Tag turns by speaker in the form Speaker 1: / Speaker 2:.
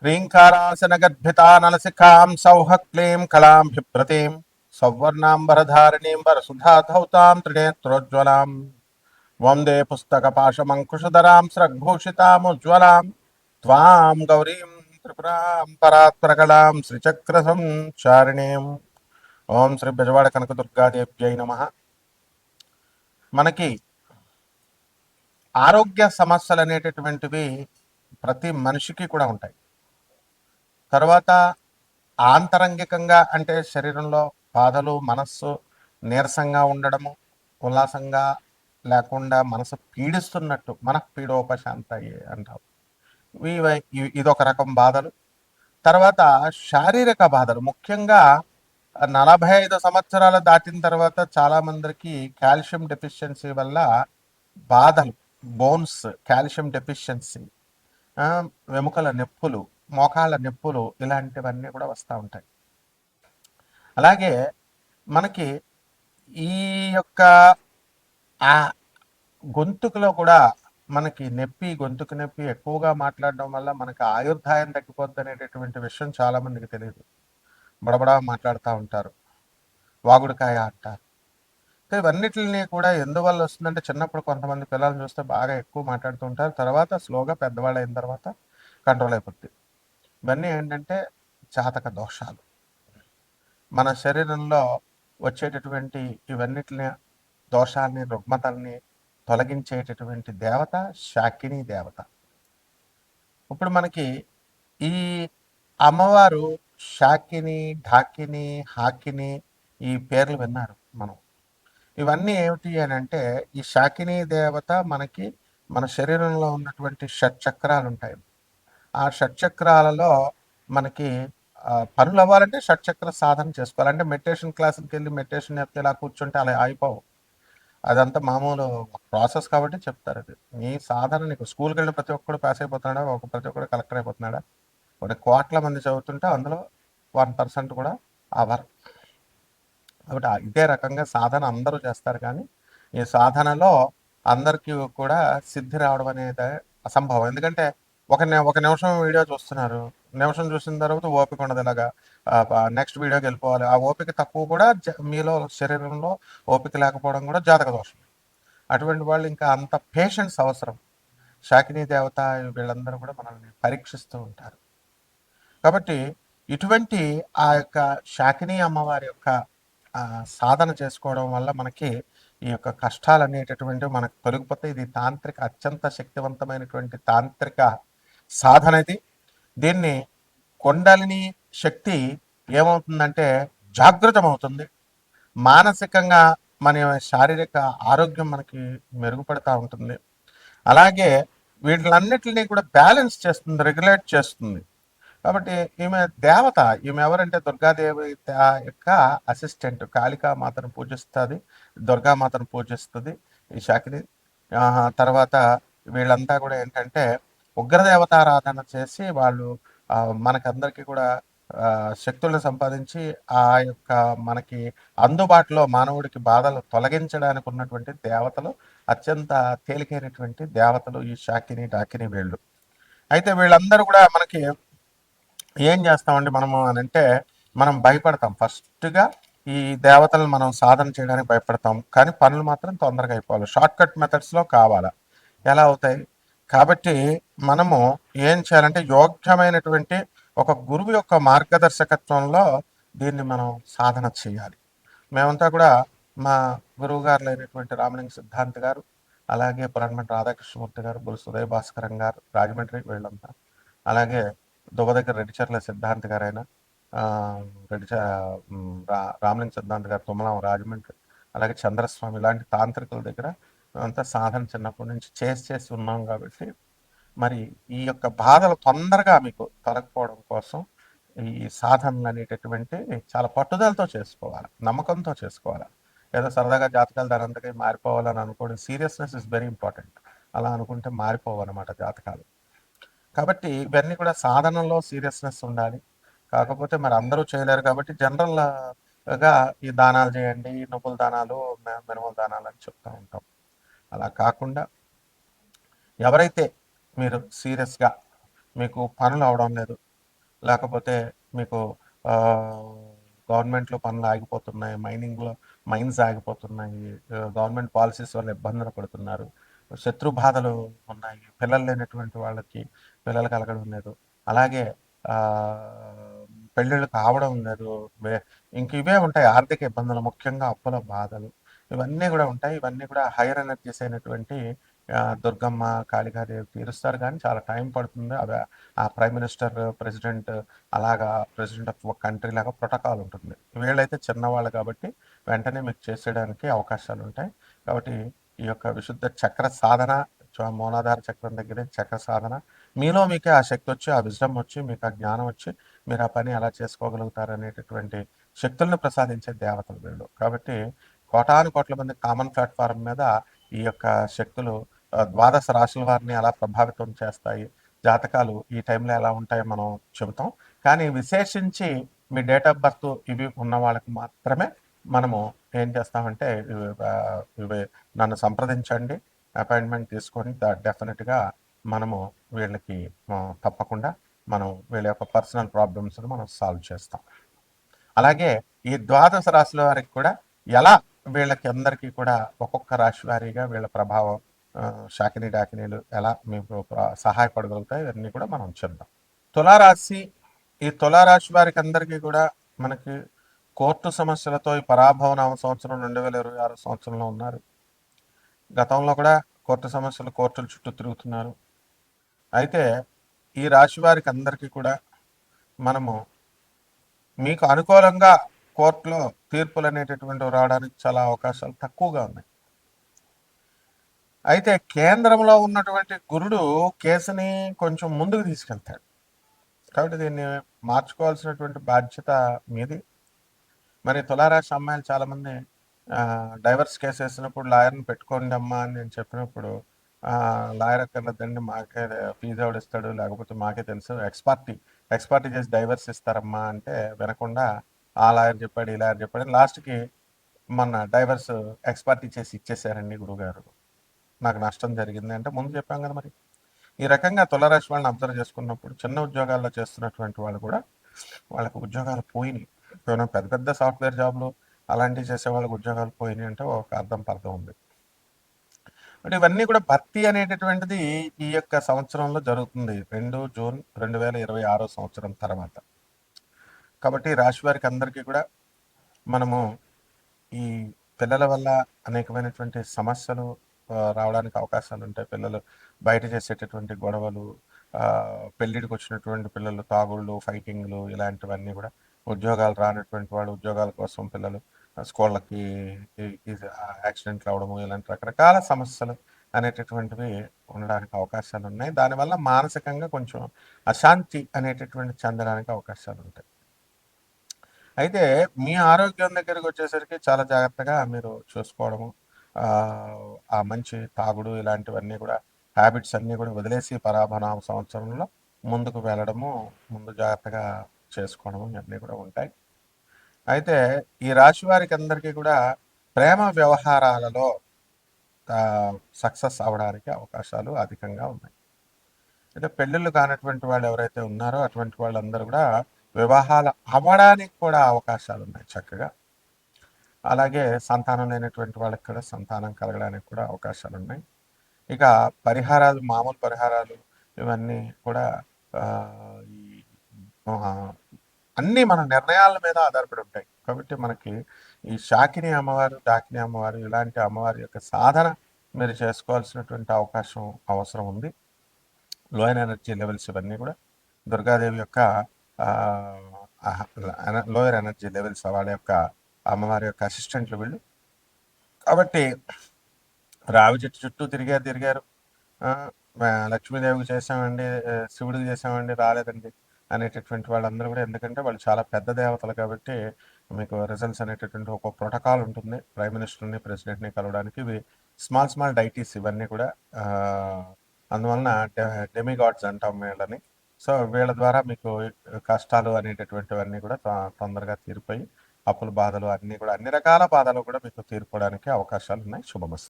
Speaker 1: హ్రీంకారాసనగద్భితానలసికాం సౌహక్లీం కళాం బిభ్రతీం సౌవర్ణాంబరధారిణీం వరసుధాధౌతాం త్రినేత్రోజ్వలాం వందే పుస్తకపాశమంకుశధరాం స్రగ్భూషితాముజ్వలాం త్వాం గౌరీం త్రిపురాం పరాత్పరకలాం శ్రీచక్రసంచారిణీం. ఓం శ్రీ బెజవాడ కనకదుర్గాదేవ్యై నమః. మనకి ఆరోగ్య సమస్యలు అనేటటువంటివి ప్రతి మనిషికి కూడా ఉంటాయి. తర్వాత ఆంతరంగికంగా అంటే శరీరంలో బాధలు, మనస్సు నీరసంగా ఉండడము, ఉల్లాసంగా లేకుండా మనసు పీడిస్తున్నట్టు మనఃపీడోపశాంతయే అంటాం. ఇదొక రకం బాధలు. తర్వాత శారీరక బాధలు, ముఖ్యంగా 45 సంవత్సరాలు దాటిన తర్వాత చాలా మందికి కాల్షియం డెఫిషియన్సీ వల్ల బాధలు, బోన్స్ కాల్షియం డెఫిషియన్సీ, వెముకల నొప్పులు, మోకాళ్ళ నొప్పులు, ఇలాంటివన్నీ కూడా వస్తూ ఉంటాయి. అలాగే మనకి ఈ యొక్క గొంతుకులో కూడా మనకి నొప్పి, గొంతుకు నొప్పి ఎక్కువగా మాట్లాడడం వల్ల మనకి ఆయుర్దాయం తగ్గిపోద్ది అనేటటువంటి విషయం చాలామందికి తెలియదు. బడబడా మాట్లాడుతూ ఉంటారు, వాగుడుకాయ అంటారు. ఇవన్నిటిని కూడా ఎందువల్ల వస్తుందంటే, చిన్నప్పుడు కొంతమంది పిల్లల్ని చూస్తే బాగా ఎక్కువ మాట్లాడుతూ ఉంటారు, తర్వాత స్లోగా పెద్దవాళ్ళు అయిన తర్వాత కంట్రోల్ అయిపోద్ది. ఇవన్నీ ఏంటంటే జాతక దోషాలు. మన శరీరంలో వచ్చేటటువంటి ఇవన్నిటిని దోషాలని, రుగ్మతల్ని తొలగించేటటువంటి దేవత శాకిని దేవత. ఇప్పుడు మనకి ఈ అమ్మవారు శాకిని, ఢాకిని, హాకిని, ఈ పేర్లు విన్నారు మనం. ఇవన్నీ ఏమిటి అని అంటే, ఈ శాకిని దేవత మనకి మన శరీరంలో ఉన్నటువంటి షట్చక్రాలు ఉంటాయి. ఆ షట్చక్రాలలో మనకి పనులు అవ్వాలంటే షట్చక్ర సాధన చేసుకోవాలి. అంటే మెడిటేషన్ క్లాసులకి వెళ్ళి మెడిటేషన్ చెప్తే ఇలా కూర్చుంటే అలా అయిపోవు. అదంతా మామూలు ప్రాసెస్ కాబట్టి చెప్తారు. అది నీ సాధన, నీకు స్కూల్కి వెళ్ళిన ప్రతి ఒక్కడు పాస్ అయిపోతున్నాడా, ప్రతి ఒక్కడు కలెక్టర్ అయిపోతున్నాడా? కొన్ని కోట్ల మంది చదువుతుంటే అందులో 1% కూడా అవ్వరు. కాబట్టి ఇదే రకంగా సాధన అందరూ చేస్తారు, కానీ ఈ సాధనలో అందరికీ కూడా సిద్ధి రావడం అనేది అసంభవం. ఎందుకంటే ఒక నిమిషం వీడియో చూస్తున్నారు, నిమిషం చూసిన తర్వాత ఓపిక ఉండదు, ఇలాగా నెక్స్ట్ వీడియోకి వెళ్ళిపోవాలి. ఆ ఓపిక తక్కువ కూడా మీలో శరీరంలో ఓపిక లేకపోవడం కూడా జాతక దోషం. అటువంటి వాళ్ళు ఇంకా అంత పేషెన్స్ అవసరం. శాకినీ దేవత వీళ్ళందరూ కూడా మనల్ని పరీక్షిస్తూ ఉంటారు. కాబట్టి ఇటువంటి ఆ యొక్క శాకినీ అమ్మవారి యొక్క సాధన చేసుకోవడం వల్ల మనకి ఈ యొక్క కష్టాలు అనేటటువంటివి మనకు తొలగిపోతే, ఇది తాంత్రిక, అత్యంత శక్తివంతమైనటువంటి తాంత్రిక సాధన ఇది. దీన్ని కొండలిని శక్తి ఏమవుతుందంటే జాగృతమవుతుంది. మానసికంగా మన శారీరక ఆరోగ్యం మనకి మెరుగుపడుతూ ఉంటుంది. అలాగే వీటిలన్నిటిని కూడా బ్యాలెన్స్ చేస్తుంది, రెగ్యులేట్ చేస్తుంది. కాబట్టి ఈమె దేవత, ఈమె ఎవరంటే దుర్గాదేవి యొక్క అసిస్టెంట్. కాళికామాతను పూజిస్తుంది, దుర్గామాతను పూజిస్తుంది ఈ శాకిని. తర్వాత వీళ్ళంతా కూడా ఏంటంటే ఉగ్రదేవతారాధన చేసి వాళ్ళు మనకందరికీ కూడా శక్తులను సంపాదించి ఆ యొక్క మనకి అందుబాటులో మానవుడికి బాధలు తొలగించడానికి ఉన్నటువంటి దేవతలు, అత్యంత తేలికైనటువంటి దేవతలు ఈ శాకిని, డాకిని వీళ్ళు. అయితే వీళ్ళందరూ కూడా మనకి ఏం చేస్తామండి మనము అని అంటే, మనం భయపడతాం. ఫస్ట్గా ఈ దేవతలను మనం సాధన చేయడానికి భయపడతాం, కానీ పనులు మాత్రం తొందరగా అయిపోవాలి. షార్ట్ కట్ మెథడ్స్లో కావాలా, ఎలా అవుతాయి? కాబట్టి మనము ఏం చేయాలంటే, యోగ్యమైనటువంటి ఒక గురువు యొక్క మార్గదర్శకత్వంలో దీన్ని మనం సాధన చేయాలి. మేమంతా కూడా మా గురువు గారు అయినటువంటి రామలింగ సిద్ధాంత్ గారు, అలాగే పురాణమఠ రాధాకృష్ణమూర్తి గారు, బుల్ సుదయ భాస్కరం గారు రాజమండ్రి, వీళ్ళంతా, అలాగే దువ్వ దగ్గర రెడ్డిచర్ల సిద్ధాంత్ గారైనా, రామలింగ సిద్ధాంత్ గారు తుమ్మలం రాజమండ్రి, అలాగే చంద్రస్వామి, ఇలాంటి తాంత్రికుల దగ్గర అంతా సాధన చిన్నప్పటి నుంచి చేసి ఉన్నాం. కాబట్టి మరి ఈ యొక్క బాధలు తొందరగా మీకు తొలగిపోవడం కోసం ఈ సాధనలు అనేటటువంటి చాలా పట్టుదలతో చేసుకోవాలి, నమ్మకంతో చేసుకోవాలి. ఏదో సరదాగా జాతకాలు దానంతకై మారిపోవాలని అనుకోవడం, సీరియస్నెస్ ఇస్ వెరీ ఇంపార్టెంట్. అలా అనుకుంటే మారిపోవన్నమాట జాతకాలు. కాబట్టి ఇవన్నీ కూడా సాధనలో సీరియస్నెస్ ఉండాలి. కాకపోతే మరి అందరూ చేయలేరు కాబట్టి జనరల్గా ఈ దానాలు చేయండి, నువ్వుల దానాలు, మినుముల దానాలు అని చెప్తూ ఉంటాం. అలా కాకుండా ఎవరైతే మీరు సీరియస్గా మీకు పనులు అవడం లేదు, లేకపోతే మీకు గవర్నమెంట్‌లో పనులు ఆగిపోతున్నాయి. మైన్స్ ఆగిపోతున్నాయి. గవర్నమెంట్ పాలిసీస్ వల్ల ఇబ్బందులు పడుతున్నారు. శత్రు బాధలు ఉన్నాయి. పిల్లలు లేనటువంటి వాళ్ళకి పిల్లలు కలగడం లేదు. అలాగే ఆహ్, పెళ్ళిళ్ళు కావడం లేదు. వే ఇంక ఇవే ఉంటాయి ఆర్థిక ఇబ్బందులు, ముఖ్యంగా అప్పుల బాధలు. ఇవన్నీ గూడా ఉంటాయి. ఇవన్నీ కూడా హైయర్ ఎనర్జీస్ అయినటువంటి దుర్గమ్మ, కాళికాదేవి తీరుస్తారు గానీ చాలా టైం పడుతుంది. అవి ఆ ప్రైమ్ మినిస్టర్, ప్రెసిడెంట్ అలాగా ప్రెసిడెంట్ ఆఫ్ ఒక కంట్రీ లాగా ప్రోటోకాల్ ఉంటుంది. వీళ్ళైతే చిన్నవాళ్ళు కాబట్టి వెంటనే మీకు చేసేయడానికి అవకాశాలుంటాయి. కాబట్టి ఈ యొక్క విశుద్ధ చక్ర సాధన, మూలాధార చక్రం దగ్గరే చక్ర సాధన, మీలో మీకే ఆ శక్తి వచ్చి, ఆ విజ్డమ్ వచ్చి, మీకు ఆ జ్ఞానం వచ్చి, మీరు ఆ పని ఎలా చేసుకోగలుగుతారు అనేటటువంటి శక్తులను ప్రసాదించే దేవతలు వీళ్ళు. కాబట్టి కోటాను కోట్ల మంది కామన్ ప్లాట్ఫారం మీద ఈ యొక్క శక్తులు ద్వాదశ రాశుల వారిని ఎలా ప్రభావితం చేస్తాయి, జాతకాలు ఈ టైంలో ఎలా ఉంటాయో మనం చెబుతాం. కానీ విశేషించి మీ డేట్ ఆఫ్ బర్త్ ఇవి ఉన్న వాళ్ళకి మాత్రమే మనము ఏం చేస్తామంటే ఇవి నన్ను సంప్రదించండి, అపాయింట్మెంట్ తీసుకొని డెఫినెట్గా మనము వీళ్ళకి తప్పకుండా మనం వీళ్ళ యొక్క పర్సనల్ ప్రాబ్లమ్స్ని మనం సాల్వ్ చేస్తాం. అలాగే ఈ ద్వాదశ రాశుల వారికి కూడా ఎలా వీళ్ళకి అందరికీ కూడా ఒక్కొక్క రాశి వారీగా వీళ్ళ ప్రభావం, శాకిని డాకినీలు ఎలా మీకు సహాయపడగలుగుతాయి, ఇవన్నీ కూడా మనం చెప్దాం. తులారాశి, ఈ తులారాశి వారికి అందరికీ కూడా మనకి కోర్టు సమస్యలతో ఈ పరాభవనామ సంవత్సరం 2026 సంవత్సరంలో ఉన్నారు. గతంలో కూడా కోర్టు సమస్యలు, కోర్టుల చుట్టూ తిరుగుతున్నారు. అయితే ఈ రాశి వారికి అందరికీ కూడా మనము మీకు అనుకూలంగా కోర్టులో తీర్పులు అనేటటువంటివి రావడానికి చాలా అవకాశాలు తక్కువగా ఉన్నాయి. అయితే కేంద్రంలో ఉన్నటువంటి గురుడు కేసుని కొంచెం ముందుకు తీసుకెళ్తాడు. కాబట్టి దీన్ని మార్చుకోవాల్సినటువంటి బాధ్యత మీది. మరి తులారాశి అమ్మాయిలు చాలామంది డైవర్స్ కేసు వేసినప్పుడు లాయర్ని పెట్టుకోండి అమ్మా అని నేను చెప్పినప్పుడు, లాయర్ అక్కర్లేదండి, మాకే ఫీజు ఎవడిస్తాడు, లేకపోతే మాకే తెలుసు, ఎక్స్పార్టీ చేసి డైవర్స్ ఇస్తారమ్మా అంటే వినకుండా ఆ లాయర్ చెప్పాడు, ఈ లాయర్ చెప్పాడు, లాస్ట్కి మొన్న డైవర్స్ ఎక్స్పార్టీ చేసి ఇచ్చేసారండి గురువుగారు, నాకు నష్టం జరిగింది అంటే ముందు చెప్పాం కదా. మరి ఈ రకంగా తులారాశి వాళ్ళని అబ్జర్వ్ చేసుకున్నప్పుడు చిన్న ఉద్యోగాల్లో చేస్తున్నటువంటి వాళ్ళు కూడా వాళ్ళకి ఉద్యోగాలు పోయినాయి. పెద్ద పెద్ద సాఫ్ట్వేర్ జాబ్లు అలాంటివి చేసే వాళ్ళకి ఉద్యోగాలు పోయినాయి అంటే ఒక పర్థం ఉంది. అంటే ఇవన్నీ కూడా భర్తీ అనేటటువంటిది ఈ యొక్క సంవత్సరంలో జరుగుతుంది, 2 జూన్ 2026 సంవత్సరం తర్వాత. కాబట్టి రాశి వారికి అందరికీ కూడా మనము ఈ పిల్లల వల్ల అనేకమైనటువంటి సమస్యలు రావడానికి అవకాశాలు ఉంటాయి. పిల్లలు బయట చేసేటటువంటి గొడవలు, పెళ్ళిడికి వచ్చినటువంటి పిల్లలు తాగుళ్ళు, ఫైటింగ్లు, ఇలాంటివన్నీ కూడా, ఉద్యోగాలు రానటువంటి వాళ్ళు ఉద్యోగాల కోసం పిల్లలు స్కూళ్ళకి యాక్సిడెంట్లు అవడము, ఇలాంటి రకరకాల సమస్యలు అనేటటువంటివి ఉండడానికి అవకాశాలు ఉన్నాయి. దానివల్ల మానసికంగా కొంచెం అశాంతి అనేటటువంటి చెందడానికి అవకాశాలు ఉంటాయి. అయితే మీ ఆరోగ్యం దగ్గరికి వచ్చేసరికి చాలా జాగ్రత్తగా మీరు చూసుకోవడము, ఆ మంచి తాగుడు ఇలాంటివన్నీ కూడా, హ్యాబిట్స్ అన్నీ కూడా వదిలేసి పరాభనామ సంవత్సరంలో ముందుకు వెళ్ళడము, ముందు జాగ్రత్తగా చేసుకోవడము ఇవన్నీ కూడా ఉంటాయి. అయితే ఈ రాశి వారికి అందరికీ కూడా ప్రేమ వ్యవహారాలలో సక్సెస్ అవడానికి అవకాశాలు అధికంగా ఉన్నాయి. అయితే పెళ్ళిళ్ళు కానటువంటి వాళ్ళు ఎవరైతే ఉన్నారో అటువంటి వాళ్ళందరూ కూడా వివాహాలు అవ్వడానికి కూడా అవకాశాలు ఉన్నాయి చక్కగా. అలాగే సంతానం లేనటువంటి వాళ్ళకి కూడా సంతానం కలగడానికి కూడా అవకాశాలు ఉన్నాయి. ఇక పరిహారాలు, మామూలు పరిహారాలు ఇవన్నీ కూడా ఈ అన్నీ మన నిర్ణయాల మీద ఆధారపడి ఉంటాయి. కాబట్టి మనకి ఈ శాకిని అమ్మవారు, డాకిని అమ్మవారు ఇలాంటి అమ్మవారి యొక్క సాధన మీరు చేసుకోవాల్సినటువంటి అవసరం ఉంది. లోయర్ ఎనర్జీ లెవెల్స్ ఇవన్నీ కూడా దుర్గాదేవి యొక్క లోయర్ ఎనర్జీ లెవెల్స్, వాళ్ళ యొక్క అమ్మవారి యొక్క అసిస్టెంట్లు వీళ్ళు. కాబట్టి రావి చెట్టు చుట్టూ తిరిగారు, లక్ష్మీదేవికి చేసామండి, శివుడికి చేసామండి, రాలేదండి అనేటటువంటి వాళ్ళందరూ కూడా, ఎందుకంటే వాళ్ళు చాలా పెద్ద దేవతలు కాబట్టి మీకు రిజల్ట్స్ అనేటటువంటి ఒక ప్రోటోకాల్ ఉంటుంది. ప్రైమ్ మినిస్టర్ని, ప్రెసిడెంట్ని కలవడానికి ఇవి స్మాల్ డైటీస్ ఇవన్నీ కూడా. అందువలన డెమిగాడ్స్ అంటాం వీళ్ళని. సో వీళ్ళ ద్వారా మీకు కష్టాలు అనేటటువంటివన్నీ కూడా తొందరగా తీరిపోయి, అప్పుల బాధలు అన్నీ కూడా, అన్ని రకాల బాధలు కూడా మీకు తీరిపోవడానికి అవకాశాలు ఉన్నాయి. శుభమస్తు.